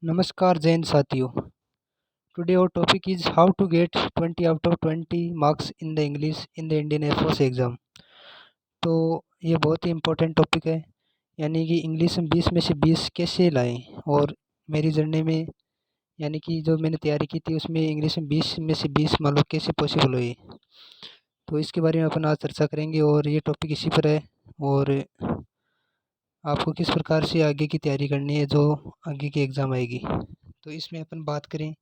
नमस्कार जैन साथियों। Today our topic is how to get 20 out of 20 marks in the English in the Indian Air Force exam। तो ये बहुत ही important topic है, यानी कि इंग्लिश में 20 में से 20 कैसे लाएं। और मेरी जर्नी में यानी कि जो मैंने तैयारी की थी उसमें इंग्लिश में 20 में से 20 मान लो कैसे पॉसिबल हुई। तो इसके बारे में अपन आज चर्चा करेंगे और ये टॉपिक इसी पर है। और आपको किस प्रकार से आगे की तैयारी करनी है जो आगे की एग्ज़ाम आएगी। तो इसमें अपन बात करें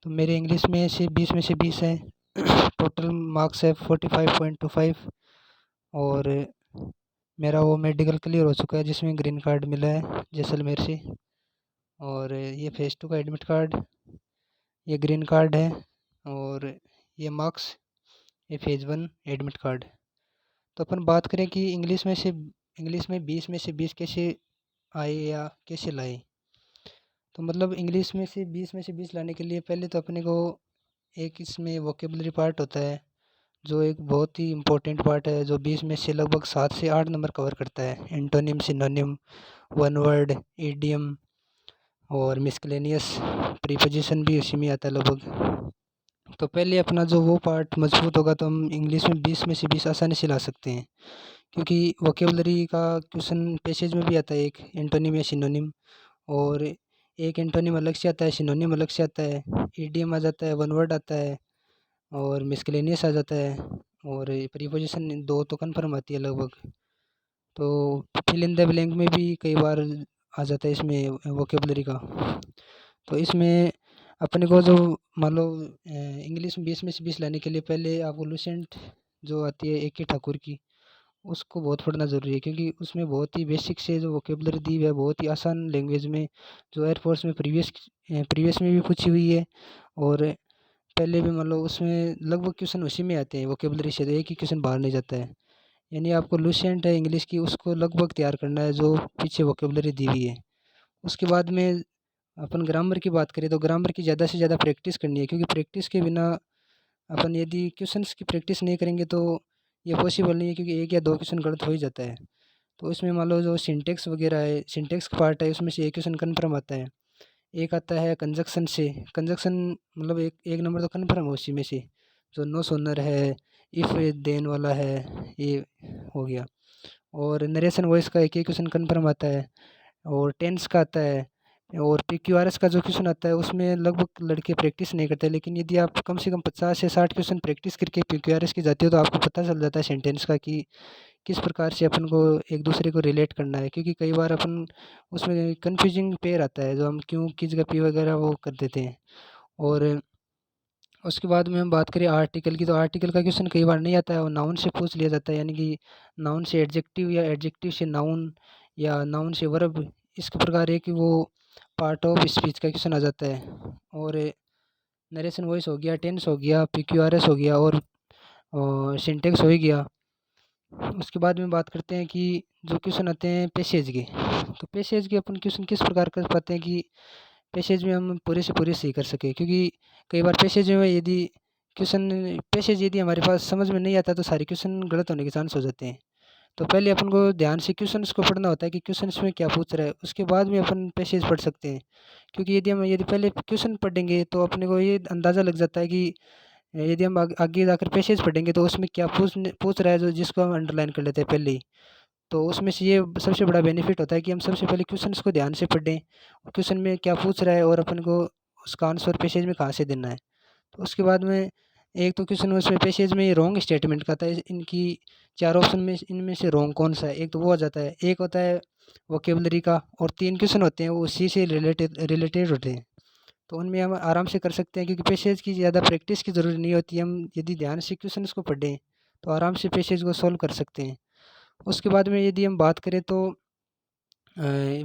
तो मेरे इंग्लिश में से 20 है। टोटल मार्क्स है 45.25। और मेरा वो मेडिकल क्लियर हो चुका है जिसमें ग्रीन कार्ड मिला है जैसलमेर से। और ये फेज़ 2 का एडमिट कार्ड, ये ग्रीन कार्ड है। और ये मार्क्स, ये फेज़ 1 एडमिट कार्ड। तो अपन बात करें कि इंग्लिश में 20 में से 20 कैसे आए या कैसे लाए। तो मतलब इंग्लिश में से 20 में से 20 लाने के लिए पहले तो अपने को एक इसमें वोकेबलरी पार्ट होता है जो एक बहुत ही इम्पोर्टेंट पार्ट है, जो 20 में से लगभग 7 से 8 नंबर कवर करता है। Antonym, synonym, one word, idiom और मिसलेनियस प्रीपोजिशन भी उसी में आता है लगभग। तो पहले अपना जो वो पार्ट मजबूत होगा तो हम इंग्लिश में 20 में से 20 आसानी से ला सकते हैं, क्योंकि वोकेबलरी का क्वेश्चन पैसेज में भी आता है एक एंटोनिम या सिनोनिम। और एक एंटोनिम अलग से आता है, सिनोनिम अलग से आता है, इडियम आ जाता है, वन वर्ड आता है और मिसलेनियस आ जाता है। और प्रीपोजिशन 2 तो कन्फर्म आती है लगभग। तो फिल इन द ब्लैंक में भी कई बार आ जाता है इसमें वोकेबलरी का। तो इसमें अपने को जो मान लो इंग्लिश में 20 में से 20 लाने के लिए पहले आपको लुसेंट जो आती है ए के ठाकुर की, उसको बहुत पढ़ना ज़रूरी है, क्योंकि उसमें बहुत ही बेसिक से जो वोकेबलरी दी हुई है बहुत ही आसान लैंग्वेज में, जो एयरफोर्स में प्रीवियस में भी पूछी हुई है। और पहले भी मान लो उसमें लगभग क्वेश्चन उसी में आते हैं वोकेबलरी से, तो एक ही क्वेश्चन बाहर नहीं जाता है। यानी आपको लुसेंट है इंग्लिश की, उसको लगभग तैयार करना है जो पीछे वोकेबलरी दी हुई है। उसके बाद में अपन ग्रामर की बात करें तो ग्रामर की ज़्यादा से ज़्यादा प्रैक्टिस करनी है, क्योंकि प्रैक्टिस के बिना अपन यदि क्वेश्चंस की प्रैक्टिस नहीं करेंगे तो ये पॉसिबल नहीं है, क्योंकि एक या दो क्वेश्चन गलत हो ही जाता है। तो इसमें मान लो जो सिंटेक्स वगैरह है, सिंटेक्स का पार्ट है, उसमें से एक क्वेश्चन कन्फर्म आता है। एक आता है कंजक्शन से, कंजक्शन मतलब एक एक नंबर तो कन्फर्म है उसी में से, जो नो सोनर है, इफ़ देन वाला है, ये हो गया। और नरेशन वॉइस का एक क्वेश्चन कन्फर्म आता है। और टेंस का आता है। और पीक्यूआरएस का जो क्वेश्चन आता है उसमें लगभग लड़के प्रैक्टिस नहीं करते, लेकिन यदि आप कम से कम 50 से 60 क्वेश्चन प्रैक्टिस करके पीक्यूआरएस की जाती हो तो आपको पता चल जाता है सेंटेंस का कि किस प्रकार से अपन को एक दूसरे को रिलेट करना है। क्योंकि कई बार अपन उसमें कन्फ्यूजिंग पेयर आता है जो हम क्यों, किस का पी वगैरह वो कर देते हैं। और उसके बाद में हम बात करें आर्टिकल की, तो आर्टिकल का क्वेश्चन कई बार नहीं आता है और नाउन से पूछ लिया जाता है, यानी कि नाउन से एडजेक्टिव या एडजेक्टिव से नाउन या नाउन से वर्ब, इस प्रकार है कि वो पार्ट ऑफ स्पीच का क्वेश्चन आ जाता है। और नरेशन वॉइस हो गया, टेंस हो गया, पीक्यूआरएस हो गया और सिंटेक्स हो ही गया। उसके बाद में बात करते हैं कि जो क्वेश्चन आते हैं पैसेज के, तो पैसेज के अपन क्वेश्चन किस प्रकार कर पाते हैं कि पैसेज में हम पूरे से पूरे सही कर सकें। क्योंकि कई बार पैसेज में यदि पैसेज यदि हमारे पास समझ में नहीं आता तो सारे क्वेश्चन गलत होने के चांस हो जाते हैं। तो पहले अपन को ध्यान से क्वेश्चंस को पढ़ना होता है कि क्वेश्चंस में क्या पूछ रहा है, उसके बाद में अपन पैसेज पढ़ सकते हैं। क्योंकि यदि पहले क्वेश्चन पढ़ेंगे तो अपने को ये अंदाज़ा लग जाता है कि यदि हम आगे जाकर पैसेज पढ़ेंगे तो उसमें क्या पूछ रहा है, जो जिसको हम अंडरलाइन कर लेते हैं पहले ही। तो उसमें से ये सबसे बड़ा बेनिफिट होता है कि हम सबसे पहले क्वेश्चंस को ध्यान से पढ़ें, क्वेश्चन में क्या पूछ रहा है और अपन को उसका आंसर पैसेज में कहाँ से देना है। तो उसके बाद में एक तो क्वेश्चन उसमें पैसेज में रॉन्ग स्टेटमेंट का था, इनकी 4 ऑप्शन में इनमें से रॉन्ग कौन सा है, एक तो वो आ जाता है। एक होता है वोकेबलरी का, और 3 क्वेश्चन होते हैं वो उसी से रिलेटेड होते हैं। तो उनमें हम आराम से कर सकते हैं, क्योंकि पैसेज की ज़्यादा प्रैक्टिस की ज़रूरत नहीं होती। हम यदि ध्यान से क्वेश्चंस को पढ़ें तो आराम से पैसेज को सॉल्व कर सकते हैं। उसके बाद में यदि हम बात करें तो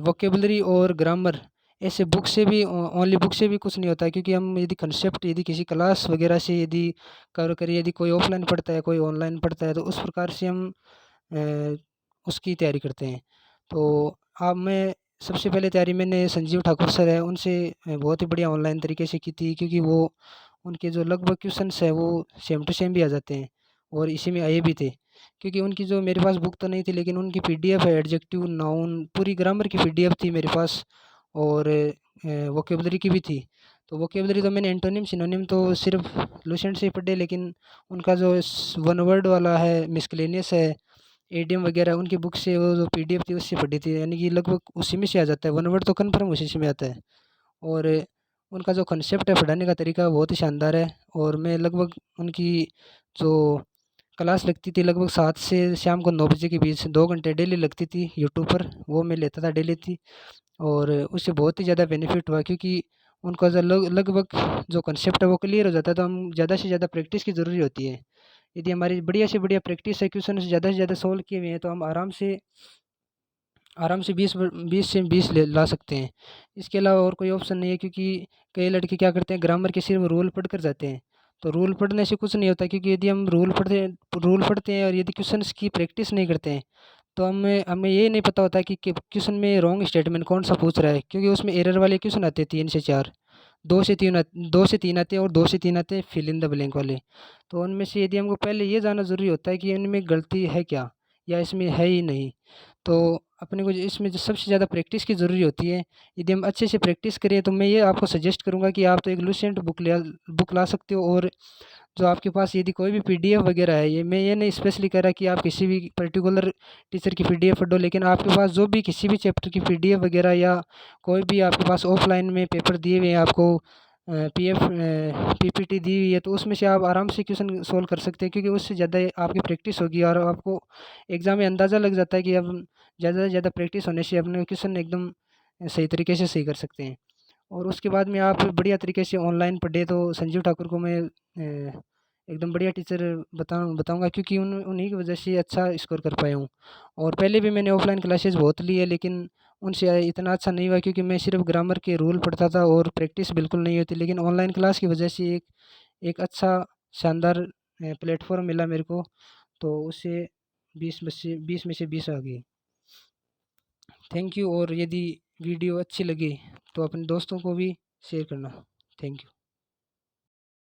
वोकेबलरी और ग्रामर ऐसे बुक से भी ओनली बुक से भी कुछ नहीं होता है, क्योंकि हम यदि कंसेप्ट यदि किसी क्लास वगैरह से यदि कवर करें, यदि कोई ऑफलाइन पढ़ता है कोई ऑनलाइन पढ़ता है, तो उस प्रकार से हम अ, उसकी तैयारी करते हैं। तो अब मैं सबसे पहले तैयारी मैंने संजीव ठाकुर सर है उनसे बहुत ही बढ़िया ऑनलाइन तरीके से की थी, क्योंकि वो उनके जो लगभग क्वेश्चंस है वो सेम टू सेम भी आ जाते हैं और इसी में आए भी थे। क्योंकि उनकी जो मेरे पास बुक तो नहीं थी, लेकिन उनकी पीडीएफ है, एडजेक्टिव, नाउन, पूरी ग्रामर की पीडीएफ थी मेरे पास। और वोकेबलरी की भी थी। तो वोकेबलरी तो मैंने एंटोनिम सिनोनिम तो सिर्फ लूसेंट से ही पढ़े, लेकिन उनका जो वन वर्ड वाला है, मिसलेनियस है, एडीएम वगैरह, उनकी बुक से वो जो पीडीएफ थी उससे पढ़ी थी, यानी कि लगभग उसी में से आ जाता है। वन वर्ड तो कन्फर्म उसी से में आता है। और उनका जो कंसेप्ट है पढ़ाने का तरीका बहुत ही शानदार है। और मैं लगभग उनकी जो क्लास लगती थी लगभग 7 से शाम को 9 बजे के बीच 2 घंटे डेली लगती थी यूट्यूब पर, वो मैं लेता था डेली थी। और उससे बहुत ही ज़्यादा बेनिफिट हुआ, क्योंकि उनका जो लगभग जो कंसेप्ट है वो क्लियर हो जाता है। तो हम ज़्यादा से ज़्यादा प्रैक्टिस की ज़रूरी होती है। यदि हमारी बढ़िया से बढ़िया प्रैक्टिस है, क्वेश्चन ज़्यादा से ज़्यादा सोल्व किए हुए हैं, तो हम आराम से 20 से 20 ले ला सकते हैं। इसके अलावा और कोई ऑप्शन नहीं है, क्योंकि कई लड़के क्या करते हैं, ग्रामर के सिर्फ रूल पढ़ कर जाते हैं। तो रूल पढ़ने से कुछ नहीं होता, क्योंकि यदि हम रूल पढ़ते हैं और यदि क्वेश्चंस की प्रैक्टिस नहीं करते हैं, तो हमें हमें ये नहीं पता होता कि क्वेश्चन में रॉन्ग स्टेटमेंट कौन सा पूछ रहा है, क्योंकि उसमें एरर वाले क्वेश्चन आते हैं 3 से 4, 2 से 3 आते हैं, और 2 से 3 आते हैं फिल इन द ब्लैंक वाले। तो उनमें से यदि हमको पहले ये जानना ज़रूरी होता है कि इनमें गलती है क्या, या इसमें है ही नहीं। तो अपने को इसमें जो सबसे ज़्यादा प्रैक्टिस की ज़रूरी होती है। यदि हम अच्छे से प्रैक्टिस करें, तो मैं ये आपको सजेस्ट करूँगा कि आप तो एक लुसेंट बुक ला सकते हो। और जो आपके पास यदि कोई भी पीडीएफ वगैरह है, ये मैं ये नहीं स्पेशली कह रहा कि आप किसी भी पर्टिकुलर टीचर की पीडीएफ पढ़ो, लेकिन आपके पास जो भी किसी भी चैप्टर की पीडीएफ वगैरह, या कोई भी आपके पास ऑफलाइन में पेपर दिए हुए हैं आपको, पीपीटी दी हुई है, तो उसमें से आप आराम से क्वेश्चन सोल्व कर सकते हैं, क्योंकि उससे ज़्यादा आपकी प्रैक्टिस होगी और आपको एग्ज़ाम में अंदाज़ा लग जाता है कि अब ज़्यादा से ज़्यादा प्रैक्टिस होने से अपने क्वेश्चन एकदम सही तरीके से सही कर सकते हैं। और उसके बाद में आप बढ़िया तरीके से ऑनलाइन पढ़े, तो संजीव ठाकुर को मैं एकदम बढ़िया टीचर बताऊंगा, क्योंकि उन्हीं की वजह से अच्छा स्कोर कर पाया हूँ। और पहले भी मैंने ऑफलाइन क्लासेस बहुत ली है, लेकिन उनसे इतना अच्छा नहीं हुआ, क्योंकि मैं सिर्फ ग्रामर के रूल पढ़ता था और प्रैक्टिस बिल्कुल नहीं होती। लेकिन ऑनलाइन क्लास की वजह से एक एक अच्छा शानदार प्लेटफॉर्म मिला मेरे को, तो उससे 20 में से 20 आ गई। Thank you. और यदि वीडियो अच्छी लगी तो अपने दोस्तों को भी शेयर करना। Thank you.